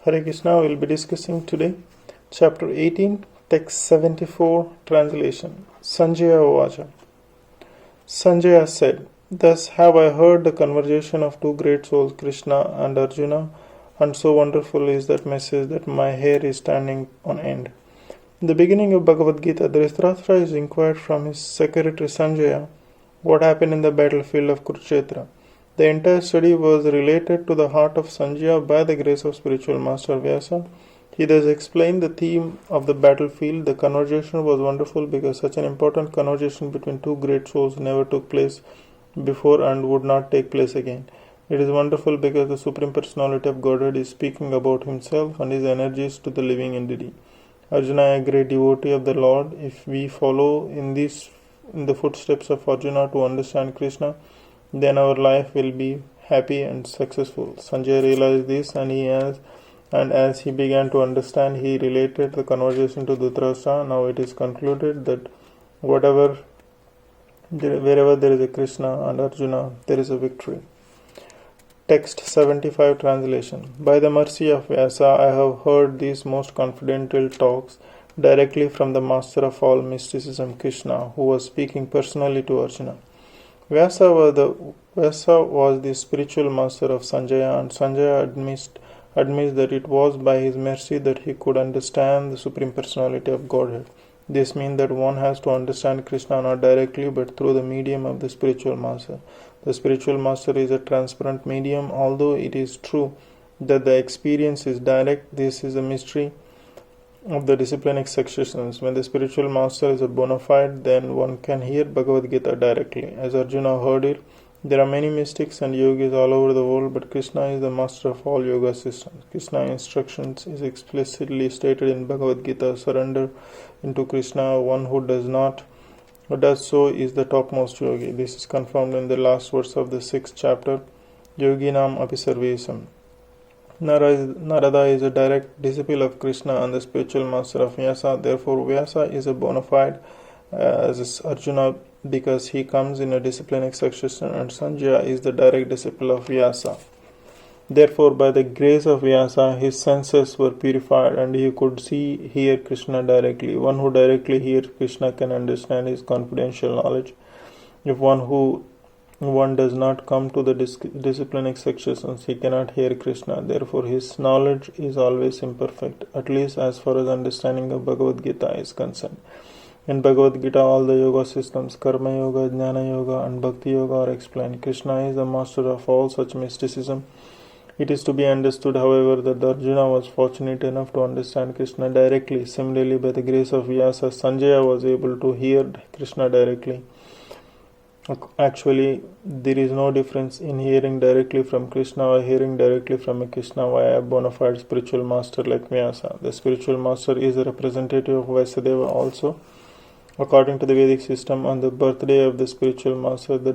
Hare Krishna, we will be discussing today chapter 18, text 74, translation. Sanjaya Uvacha. Sanjaya said, "Thus have I heard the conversation of two great souls, Krishna and Arjuna, and so wonderful is that message that my hair is standing on end." In the beginning of Bhagavad Gita, Dhritarashtra is inquired from his secretary Sanjaya what happened in the battlefield of Kurukshetra. The entire study was related to the heart of Sanjaya by the grace of spiritual master Vyasa. He thus explained the theme of the battlefield. The conversation was wonderful because such an important conversation between two great souls never took place before and would not take place again. It is wonderful because the Supreme Personality of Godhead is speaking about himself and his energies to the living entity. Arjuna, a great devotee of the Lord, if we follow in the footsteps of Arjuna to understand Krishna, then our life will be happy and successful. Sanjay realized this and as he began to understand, he related the conversation to Dhritarashtra. Now it is concluded that wherever there is a Krishna and Arjuna, there is a victory. Text 75 translation. By the mercy of Vyasa, I have heard these most confidential talks directly from the master of all mysticism, Krishna, who was speaking personally to Arjuna. Vyasa was the spiritual master of Sanjaya, and Sanjaya admits that it was by his mercy that he could understand the Supreme Personality of Godhead. This means that one has to understand Krishna not directly but through the medium of the spiritual master. The spiritual master is a transparent medium. Although it is true that the experience is direct, this is a mystery of the disciplinic successions. When the spiritual master is a bona fide, then one can hear Bhagavad Gita directly. As Arjuna heard it, there are many mystics and yogis all over the world, but Krishna is the master of all yoga systems. Krishna's instructions is explicitly stated in Bhagavad Gita. Surrender into Krishna. One who does so is the topmost yogi. This is confirmed in the last verse of the 6th chapter, Yoginam Api Sarvesam. Narada is a direct disciple of Krishna and the spiritual master of Vyasa. Therefore, Vyasa is a bona fide as Arjuna because he comes in a disciplinic succession, and Sanjaya is the direct disciple of Vyasa. Therefore, by the grace of Vyasa, his senses were purified and he could hear Krishna directly. One who directly hears Krishna can understand his confidential knowledge. If one does not come to the disciplinic successions, he cannot hear Krishna. Therefore, his knowledge is always imperfect, at least as far as understanding of Bhagavad Gita is concerned. In Bhagavad Gita, all the yoga systems, Karma Yoga, Jnana Yoga, and Bhakti Yoga are explained. Krishna is the master of all such mysticism. It is to be understood, however, that Arjuna was fortunate enough to understand Krishna directly. Similarly, by the grace of Vyasa, Sanjaya was able to hear Krishna directly. Actually, there is no difference in hearing directly from Krishna or hearing directly from a Krishna via a bona fide spiritual master like Vyasa. The spiritual master is a representative of Vyasadeva also. According to the Vedic system, on the birthday of the spiritual master, the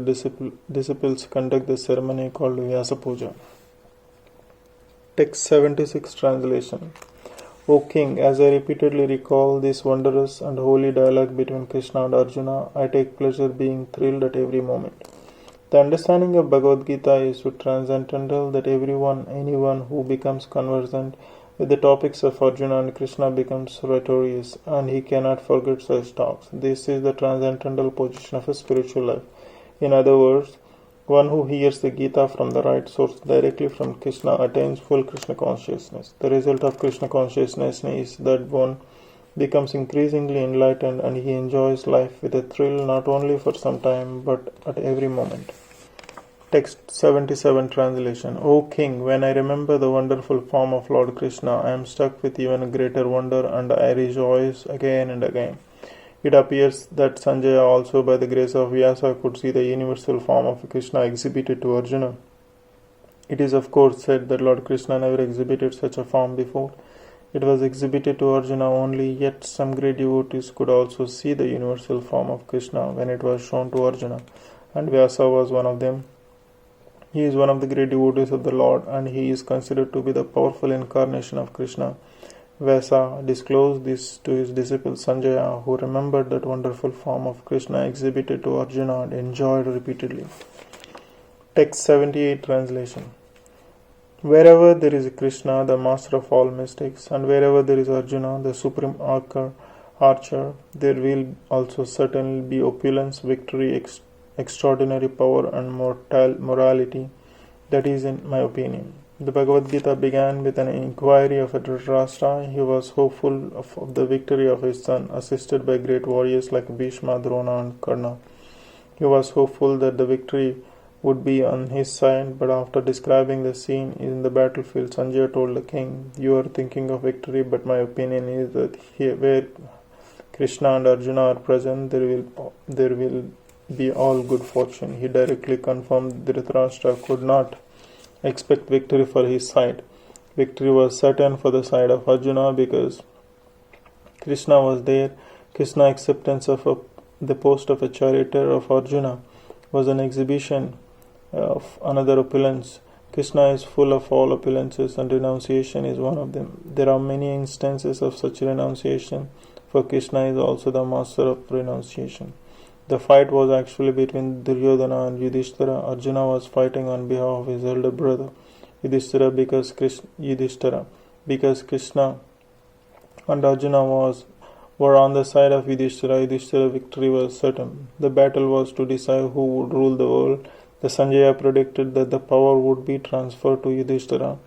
disciples conduct the ceremony called Vyasa Puja. Text 76 translation. O King, as I repeatedly recall this wondrous and holy dialogue between Krishna and Arjuna, I take pleasure being thrilled at every moment. The understanding of Bhagavad Gita is so transcendental that anyone who becomes conversant with the topics of Arjuna and Krishna becomes notorious, and he cannot forget such talks. This is the transcendental position of a spiritual life. In other words, one who hears the Gita from the right source directly from Krishna attains full Krishna consciousness. The result of Krishna consciousness is that one becomes increasingly enlightened and he enjoys life with a thrill not only for some time but at every moment. Text 77 translation. O King, when I remember the wonderful form of Lord Krishna, I am struck with even greater wonder and I rejoice again and again. It appears that Sanjaya also by the grace of Vyasa could see the universal form of Krishna exhibited to Arjuna. It is of course said that Lord Krishna never exhibited such a form before. It was exhibited to Arjuna only, yet some great devotees could also see the universal form of Krishna when it was shown to Arjuna, and Vyasa was one of them. He is one of the great devotees of the Lord, and he is considered to be the powerful incarnation of Krishna. Vyasa disclosed this to his disciple Sanjaya, who remembered that wonderful form of Krishna exhibited to Arjuna and enjoyed repeatedly. Text 78 translation. Wherever there is Krishna, the master of all mystics, and wherever there is Arjuna, the supreme archer, there will also certainly be opulence, victory, extraordinary power, and morality. That is, in my opinion. The Bhagavad Gita began with an inquiry of Dhritarashtra. He was hopeful of the victory of his son, assisted by great warriors like Bhishma, Drona, and Karna. He was hopeful that the victory would be on his side, but after describing the scene in the battlefield, Sanjaya told the king, "You are thinking of victory, but my opinion is that here, where Krishna and Arjuna are present, there will be all good fortune." He directly confirmed Dhritarashtra could not expect victory for his side. Victory was certain for the side of Arjuna because Krishna was there. Krishna's acceptance of the post of a charioteer of Arjuna was an exhibition of another opulence. Krishna is full of all opulences, and renunciation is one of them. There are many instances of such renunciation, for Krishna is also the master of renunciation. The fight was actually between Duryodhana and Yudhishthira. Arjuna was fighting on behalf of his elder brother Yudhishthira because Krishna and Arjuna were on the side of Yudhishthira. Yudhishthira's victory was certain. The battle was to decide who would rule the world. The Sanjaya predicted that the power would be transferred to Yudhishthira.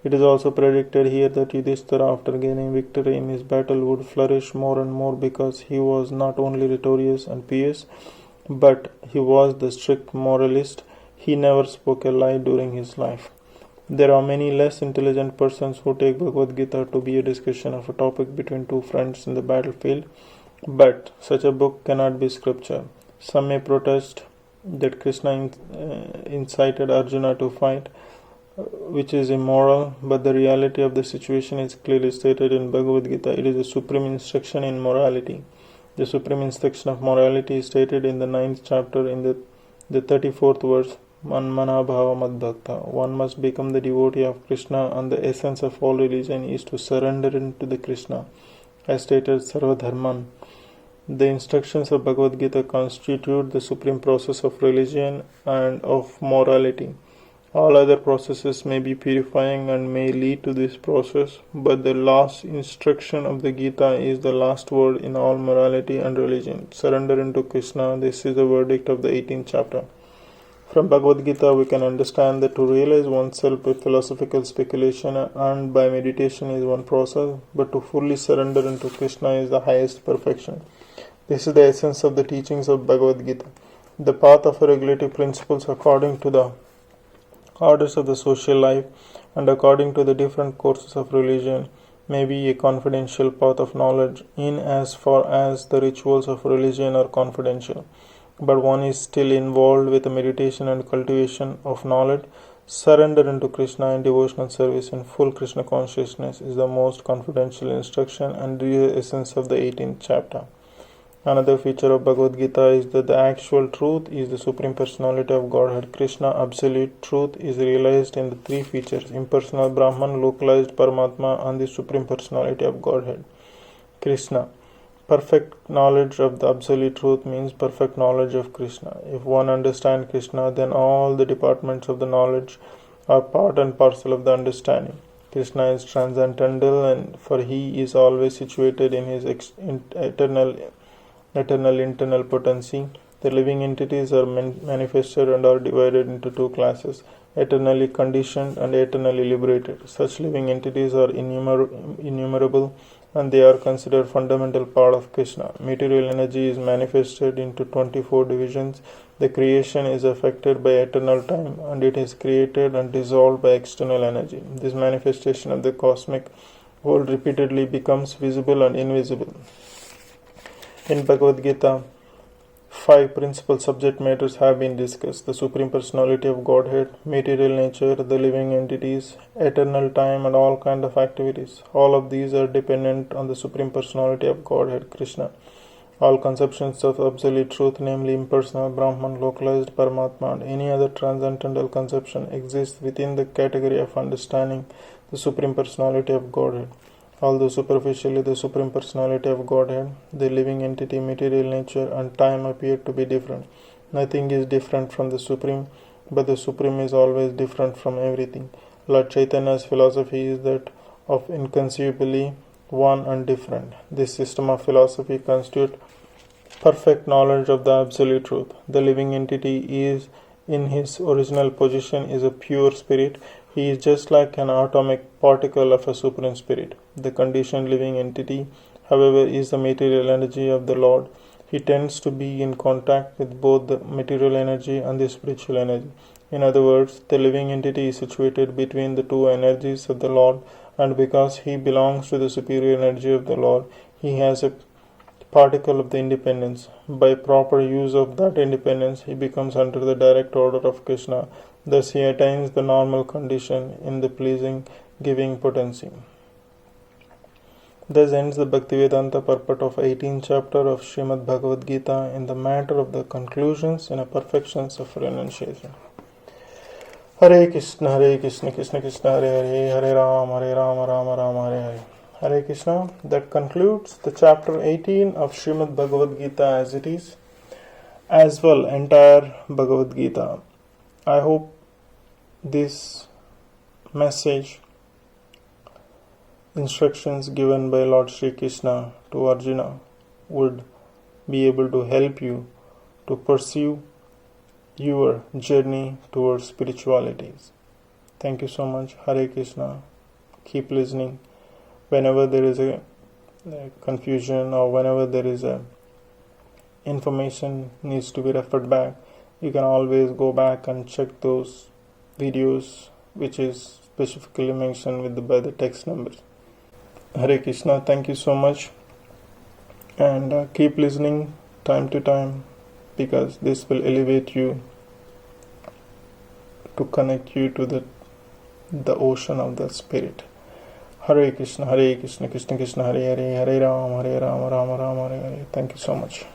It is also predicted here that Yudhishthira, after gaining victory in his battle, would flourish more and more because he was not only victorious and pious, but he was the strict moralist. He never spoke a lie during his life. There are many less intelligent persons who take Bhagavad Gita to be a discussion of a topic between two friends in the battlefield, but such a book cannot be scripture. Some may protest that Krishna incited Arjuna to fight, which is immoral, but the reality of the situation is clearly stated in Bhagavad Gita. It is a supreme instruction in morality. The supreme instruction of morality is stated in the 9th chapter in the 34th verse. Manmana bhava madbhakta. One must become the devotee of Krishna, and the essence of all religion is to surrender into the Krishna, as stated Sarva Dharman. The instructions of Bhagavad Gita constitute the supreme process of religion and of morality. All other processes may be purifying and may lead to this process, but the last instruction of the Gita is the last word in all morality and religion. Surrender into Krishna. This is the verdict of the 18th chapter. From Bhagavad Gita, we can understand that to realize oneself by philosophical speculation and by meditation is one process, but to fully surrender into Krishna is the highest perfection. This is the essence of the teachings of Bhagavad Gita. The path of regulative principles according to the orders of the social life and according to the different courses of religion may be a confidential path of knowledge in as far as the rituals of religion are confidential, but one is still involved with the meditation and cultivation of knowledge. Surrender into Krishna in devotional service in full Krishna consciousness is the most confidential instruction and the essence of the 18th chapter. Another feature of Bhagavad Gita is that the actual truth is the Supreme Personality of Godhead. Krishna, absolute truth, is realized in the three features: impersonal Brahman, localized Paramatma, and the Supreme Personality of Godhead. Krishna. Perfect knowledge of the absolute truth means perfect knowledge of Krishna. If one understands Krishna, then all the departments of the knowledge are part and parcel of the understanding. Krishna is transcendental, and for he is always situated in his eternal internal potency. The living entities are manifested and are divided into two classes: eternally conditioned and eternally liberated. Such living entities are innumerable, and they are considered fundamental part of Krishna. Material energy is manifested into 24 divisions. The creation is affected by eternal time, and it is created and dissolved by external energy. This manifestation of the cosmic world repeatedly becomes visible and invisible. In Bhagavad Gita, 5 principal subject matters have been discussed: the Supreme Personality of Godhead, material nature, the living entities, eternal time, and all kinds of activities. All of these are dependent on the Supreme Personality of Godhead, Krishna. All conceptions of absolute truth, namely impersonal Brahman, localized Paramatma, and any other transcendental conception, exist within the category of understanding the Supreme Personality of Godhead. Although superficially the Supreme Personality of Godhead, the living entity, material nature, and time appear to be different, nothing is different from the Supreme, but the Supreme is always different from everything. Lord Chaitanya's philosophy is that of inconceivably one and different. This system of philosophy constitutes perfect knowledge of the absolute truth. The living entity is in his original position is a pure spirit. He is just like an atomic particle of a supreme spirit. The conditioned living entity, however, is the material energy of the Lord. He tends to be in contact with both the material energy and the spiritual energy. In other words, the living entity is situated between the two energies of the Lord, and because he belongs to the superior energy of the Lord, he has a particle of the independence. By proper use of that independence, he becomes under the direct order of Krishna. Thus, he attains the normal condition in the pleasing, giving potency. Thus ends the Bhaktivedanta purport of 18th chapter of Srimad Bhagavad Gita in the matter of the conclusions in a perfections of renunciation. Hare Krishna, Krishna Krishna, Hare Hare, Hare Rama, Rama Rama, Hare Hare. Hare Krishna. That concludes the chapter 18 of Srimad Bhagavad Gita as it is, as well entire Bhagavad Gita. I hope this message, instructions given by Lord Sri Krishna to Arjuna, would be able to help you to pursue your journey towards spiritualities. Thank you so much. Hare Krishna. Keep listening. Whenever there is a confusion or whenever there is a information needs to be referred back, you can always go back and check those videos which is specifically mentioned by the text numbers. Hare Krishna. Thank you so much, and keep listening time to time, because this will elevate you to connect you to the ocean of the spirit. Hare Krishna, Krishna Krishna, Hare Hare, Hare Rama, Rama Rama, Hare Hare. Thank you so much.